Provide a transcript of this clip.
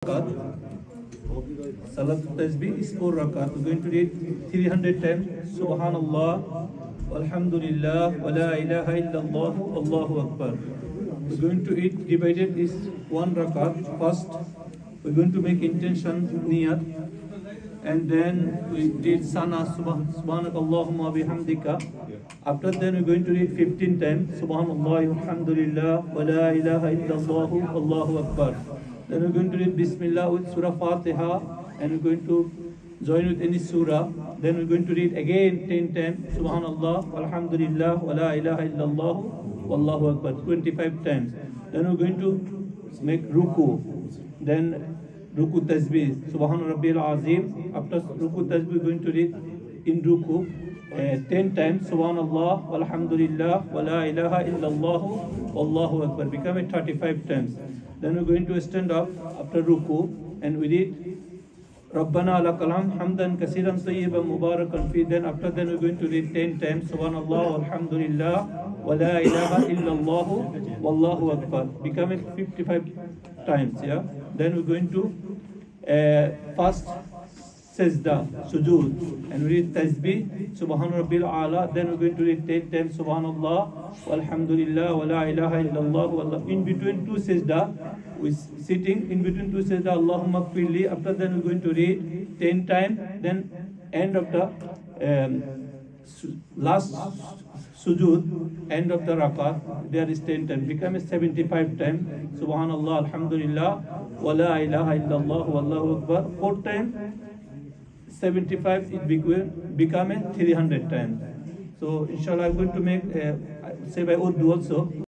rakat. Salat Tasbih is 4 rakat. We're going to read 300 times Subhanallah, Alhamdulillah, wa la ilaha illallah, Allahu Akbar. We're going to eat divided is 1 rakat. First, we're going to make intention niyat, and then we did sana subhanakallahumma bihamdika. After then we're going to read 15 times Subhanallah, Alhamdulillah, wa la ilaha illallah, Allahu Akbar. Then we're going to read Bismillah with Surah Fatiha, and we're going to join with any surah. Then we're going to read again 10 times Subhanallah, Alhamdulillah, wa la ilaha illallah, Wallahu Akbar 25 times. Then we're going to make ruku. Then ruku tasbih, Subhan Rabbil Azim. After ruku tasbih, we're going to read in ruku 10 times Subhanallah, Walhamdulillah, wa la ilaha illallah, Wallahu Akbar. Become it 35 times. Then we're going to stand up after ruku, and we read Rabbana lakal hamdan kasiran tayyiban mubarakan fi. Then after then we're going to read 10 times Subhanallah, Alhamdulillah, wa la ilaha illallah, Wallahu Akbar. Become it 55 times. Yeah. Then we're going to fast sajda, sujood, and we read tasbih, Subhan Rabbil Ala. Then we're going to read 10 times Subhanallah, Walhamdulillah, wa la ilaha illallah. In between two sajda, we're sitting in between two sajda, Allahumma kfirli. After then we're going to read 10 times. Then end of the last sujood, end of the rakat, there is 10 times. Become a 75 times Subhanallah, Alhamdulillah, wa la ilaha illallah, Wallahu Akbar. 4 times 75, it become a 300 times. So inshallah I'm going to make say by Urdu also.